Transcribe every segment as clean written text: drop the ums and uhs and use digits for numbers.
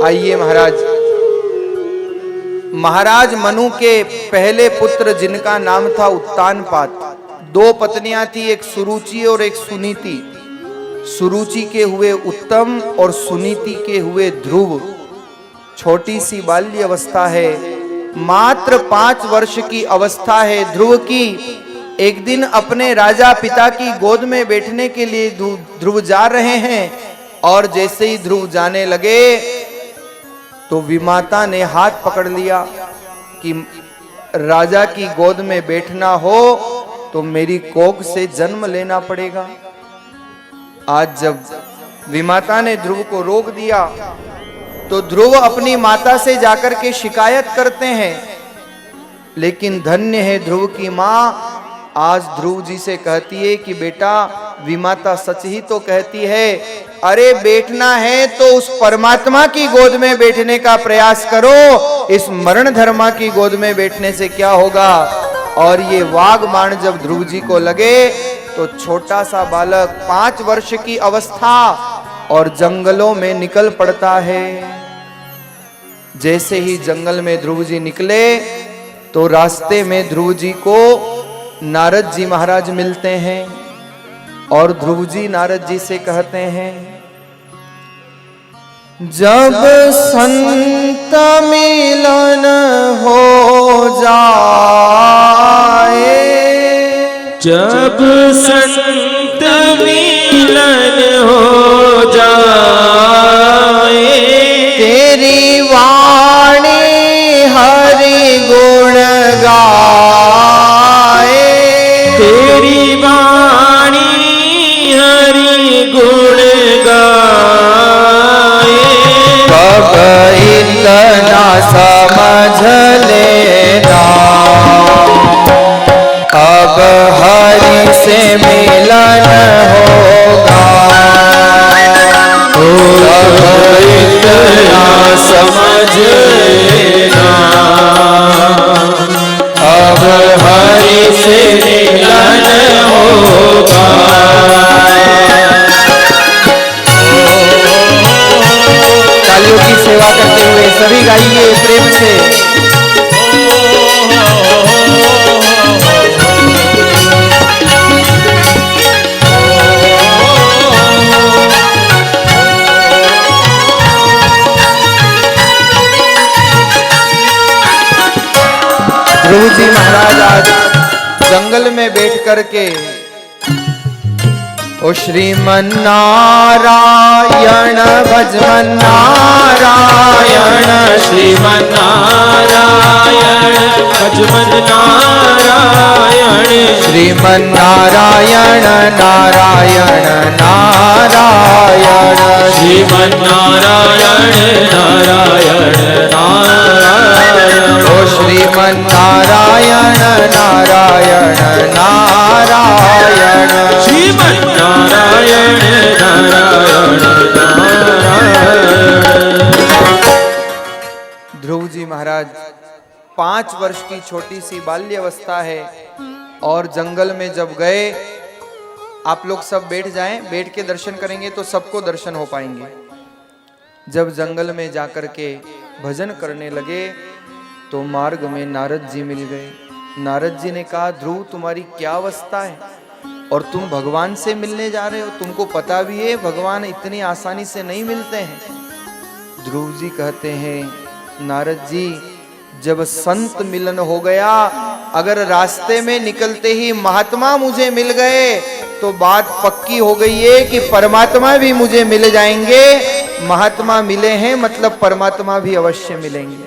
आइए महाराज मनु के पहले पुत्र जिनका नाम था उत्तानपाद, दो पत्नियां थी, एक सुरुचि और एक सुनीति। सुरुचि के हुए उत्तम और सुनीति के हुए ध्रुव। छोटी सी बाल्य अवस्था है, मात्र 5 वर्ष की अवस्था है ध्रुव की। एक दिन अपने राजा पिता की गोद में बैठने के लिए ध्रुव जा रहे हैं और जैसे ही ध्रुव जाने लगे तो विमाता ने हाथ पकड़ लिया कि राजा की गोद में बैठना हो तो मेरी कोख से जन्म लेना पड़ेगा। आज जब विमाता ने ध्रुव को रोक दिया तो ध्रुव अपनी माता से जाकर के शिकायत करते हैं, लेकिन धन्य है ध्रुव की माँ। आज ध्रुव जी से कहती है कि बेटा विमाता सच ही तो कहती है, अरे बैठना है तो उस परमात्मा की गोद में बैठने का प्रयास करो, इस मरण धर्मा की गोद में बैठने से क्या होगा। और ये वाग बाण जब ध्रुव जी को लगे तो छोटा सा बालक 5 वर्ष की अवस्था और जंगलों में निकल पड़ता है। जैसे ही जंगल में ध्रुव जी निकले तो रास्ते में ध्रुव जी को नारद जी महाराज मिलते हैं और ध्रुव जी नारद जी से कहते हैं, जब संत मिलन हो जाए, जब संत मिलन हो जाए, तेरी वाणी हरि गुण गाए, तेरी वाणी हरि गुण गाए। कब इतना समझ लेना, अब हरि से मिलन होगा। कब इतना समझ लेना, अब हरि से मिलन होगा। तालियों की सेवा करते हुए सभी गाइए प्रेम से। ध्रुव जी महाराज आज जंगल में बैठ करके ओ श्रीमन नारायण भजमन नारायण, श्रीमन नारायण भजमन नारायण, श्रीमन नारायण नारायण नारायण, श्रीमन नारायण नारायण नारायण, ओ श्रीमन नारायण नारायण नारायण, श्रीमन नारायण नारायण नारायण। ध्रुव जी महाराज 5 वर्ष की छोटी सी बाल्य अवस्था है और जंगल में जब गए, आप लोग सब बैठ जाएं, बैठ के दर्शन करेंगे तो सबको दर्शन हो पाएंगे। जब जंगल में जाकर के भजन करने लगे तो मार्ग में नारद जी मिल गए। नारद जी ने कहा, ध्रुव तुम्हारी क्या अवस्था है और तुम भगवान से मिलने जा रहे हो, तुमको पता भी है भगवान इतनी आसानी से नहीं मिलते हैं। ध्रुव जी कहते हैं, नारद जी जब संत मिलन हो गया, अगर रास्ते में निकलते ही महात्मा मुझे मिल गए तो बात पक्की हो गई है कि परमात्मा भी मुझे मिल जाएंगे। महात्मा मिले हैं मतलब परमात्मा भी अवश्य मिलेंगे।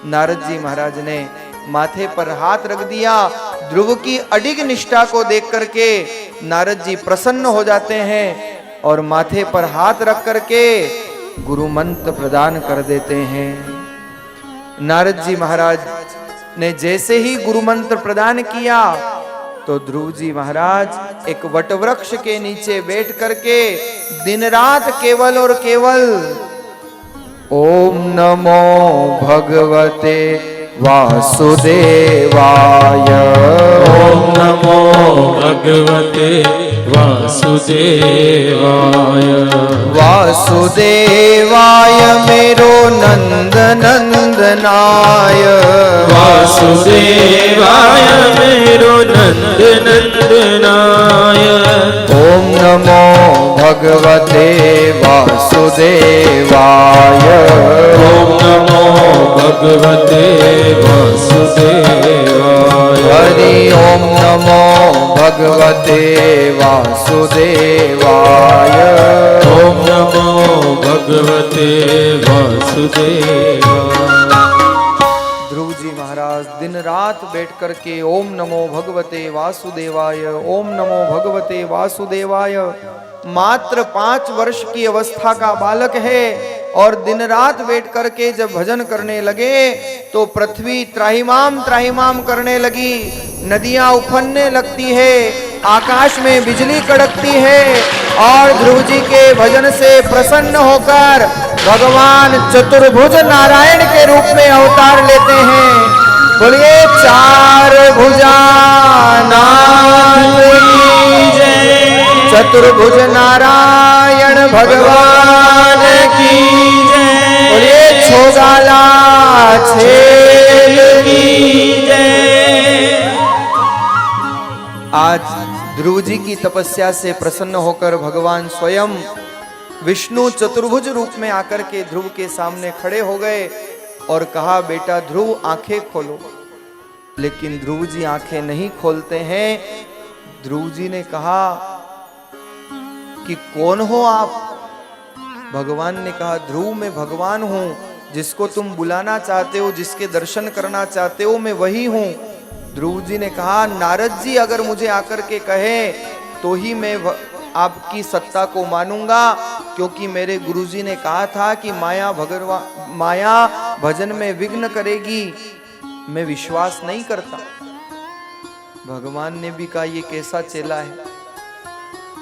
नारद जी महाराज ने माथे पर हाथ रख दिया। ध्रुव की अडिग निष्ठा को देख करके नारद जी प्रसन्न हो जाते हैं और माथे पर हाथ रख करके गुरु मंत्र प्रदान कर देते हैं। नारद जी महाराज ने जैसे ही गुरु मंत्र प्रदान किया तो ध्रुव जी महाराज एक वटवृक्ष के नीचे बैठ करके दिन रात केवल और केवल ओम नमो भगवते वासुदेवाय, ओम नमो भगवते वासुदेवाय, वासुदेवाय मेरो नंदनाय वासुदेवाय मेरो नंद नंदनाय ओम नमो भगवते वासुदेवाय ओम नमो भगवते वासुदेवाय हरि ओम नमो भगवते वासुदेवाय ओम नमो भगवते वासुदेवाय। ध्रुव जी महाराज दिन रात बैठ करके ओम नमो भगवते वासुदेवाय ओम नमो भगवते वासुदेवाय। मात्र 5 वर्ष की अवस्था का बालक है और दिन रात बैठ करके जब भजन करने लगे तो पृथ्वी त्राहिमाम त्राहिमाम करने लगी, नदियां उफनने लगती है, आकाश में बिजली कड़कती है और ध्रुव जी के भजन से प्रसन्न होकर भगवान चतुर्भुज नारायण के रूप में अवतार लेते हैं। बोलिए चार भुजा नाथ की जय, चतुर्भुज नारायण भगवान की जय, बोलिए छोगाला छेल की जय। आज ध्रुव जी की तपस्या से प्रसन्न होकर भगवान स्वयं विष्णु चतुर्भुज रूप में आकर के ध्रुव के सामने खड़े हो गए और कहा बेटा ध्रुव आंखें खोलो। लेकिन ध्रुव जी आंखें नहीं खोलते हैं। ध्रुव जी ने कहा कि कौन हो आप? भगवान ने कहा ध्रुव मैं भगवान हूं, जिसको तुम बुलाना चाहते हो, जिसके दर्शन करना चाहते हो मैं वही हूं। ध्रुव जी ने कहा नारद जी अगर मुझे आकर के कहे तो ही मैं आपकी सत्ता को मानूंगा, क्योंकि मेरे गुरुजी ने कहा था कि माया भजन में विघ्न करेगी, मैं विश्वास नहीं करता। भगवान ने भी कहा ये कैसा चेला है,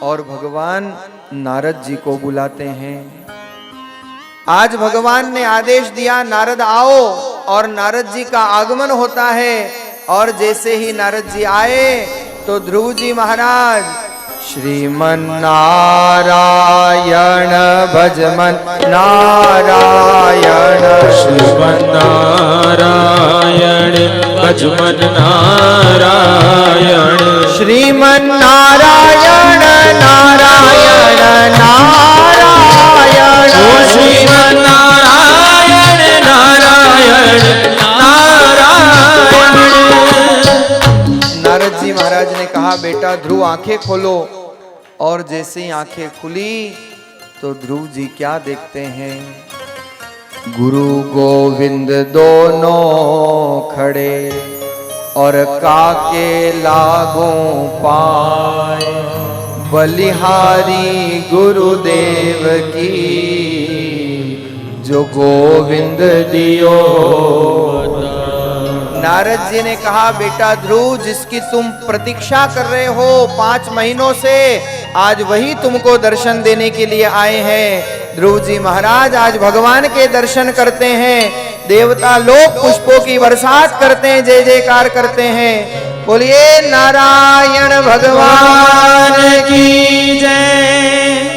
और भगवान नारद जी को बुलाते हैं। आज भगवान ने आदेश दिया नारद आओ, और नारद जी का आगमन होता है। और जैसे ही नारद जी आए तो ध्रुव जी महाराज श्रीमन नारायण भजमन नारायण, श्रीमन नारायण भजमन नारायण, श्रीमन नारायण नारायण नारायण, श्रीमन नारायण नारायण नारायण। नारद जी महाराज ने कहा बेटा ध्रुव आंखें खोलो। और जैसे ही आंखें खुली तो ध्रुव जी क्या देखते हैं? गुरु गोविंद दोनों खड़े और काके लागों पाए, बलिहारी गुरुदेव की जो गोविंद दियो। नारद जी ने कहा बेटा ध्रुव जिसकी तुम प्रतीक्षा कर रहे हो 5 महीनों से, आज वही तुमको दर्शन देने के लिए आए हैं। ध्रुव जी महाराज आज भगवान के दर्शन करते हैं, देवता लोग पुष्पों की बरसात करते हैं, जय जयकार करते हैं। बोलिए नारायण भगवान की जय।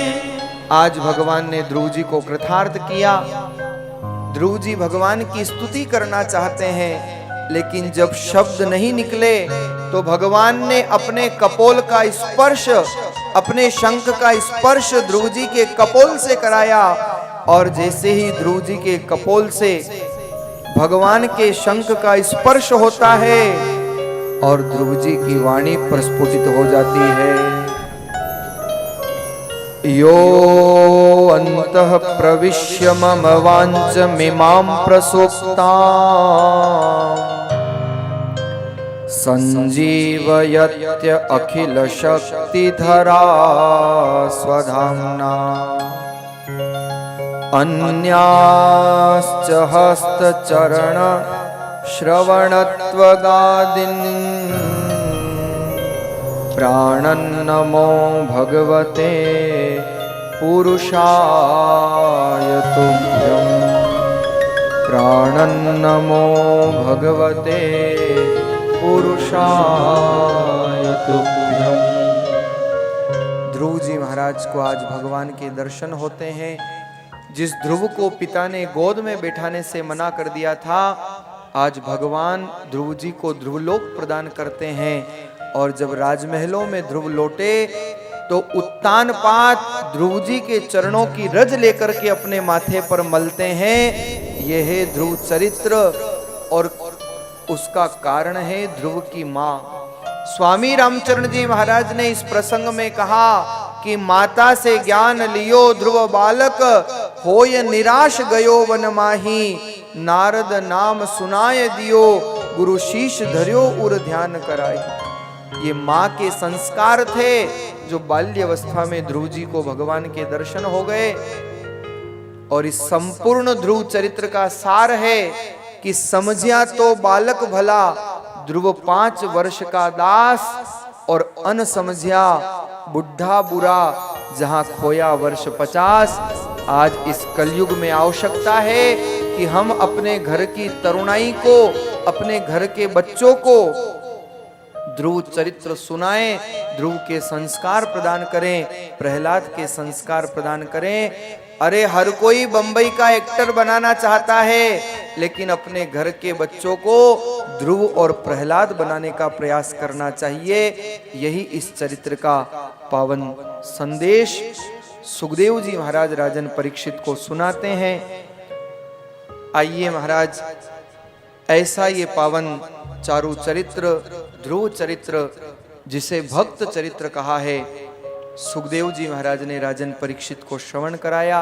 आज भगवान ने ध्रुव जी को कृतार्थ किया। ध्रुव जी भगवान की स्तुति करना चाहते हैं, लेकिन जब शब्द नहीं निकले तो भगवान ने अपने कपोल का स्पर्श, अपने शंख का स्पर्श ध्रुव जी के कपोल से कराया। और जैसे ही ध्रुव जी के कपोल से भगवान के शंख का स्पर्श होता है और ध्रुव जी की वाणी प्रस्फुटित हो जाती है। यो अंतः प्रविश्य मम वाञ्छमिमां प्रसुप्ताम् संजीवयत्य अखिल शक्तिधरा स्वधाम्ना, अन्याश्च हस्तचरण श्रवणत्वगादीन् प्राणन्नमो भगवते पुरुषाय तुभ्यं, प्राणन्नमो भगवते पुरुषाय तुभ्यं। ध्रुव जी महाराज को आज भगवान के दर्शन होते हैं। जिस ध्रुव को पिता ने गोद में बैठाने से मना कर दिया था, आज भगवान ध्रुव जी को ध्रुवलोक प्रदान करते हैं। और जब राजमहलों में ध्रुव लौटे तो उत्तानपाद ध्रुव जी के चरणों की रज लेकर के अपने माथे पर मलते हैं। यह है ध्रुव चरित्र और उसका कारण है ध्रुव की मां। स्वामी रामचरण जी महाराज ने इस प्रसंग में कहा कि माता से ज्ञान लियो ध्रुव बालक, होय निराश गयो वन माही, नारद नाम सुनाय दियो, गुरु शीश धर्यो उर ध्यान कराई। ये माँ के संस्कार थे जो बाल्यावस्था में ध्रुव जी को भगवान के दर्शन हो गए। और इस संपूर्ण ध्रुव चरित्र का सार है कि समझिया तो बालक भला, ध्रुव 5 वर्ष का दास, और अन समझिया बुढ़ा बुरा, जहां खोया वर्ष 50। आज इस कलयुग में आवश्यकता है कि हम अपने घर की तरुणाई को, अपने घर के बच्चों को ध्रुव चरित्र सुनाएं, ध्रुव के संस्कार प्रदान करें, प्रहलाद के संस्कार प्रदान करें। अरे हर कोई बंबई का एक्टर बनाना चाहता है, लेकिन अपने घर के बच्चों को ध्रुव और प्रहलाद बनाने का प्रयास करना चाहिए। यही इस चरित्र का पावन संदेश सुखदेव जी महाराज राजन परीक्षित को सुनाते हैं। आइए महाराज, ऐसा ये पावन चारु चरित्र, ध्रुव चरित्र, जिसे भक्त चरित्र कहा है, सुखदेव जी महाराज ने राजन परीक्षित को श्रवण कराया।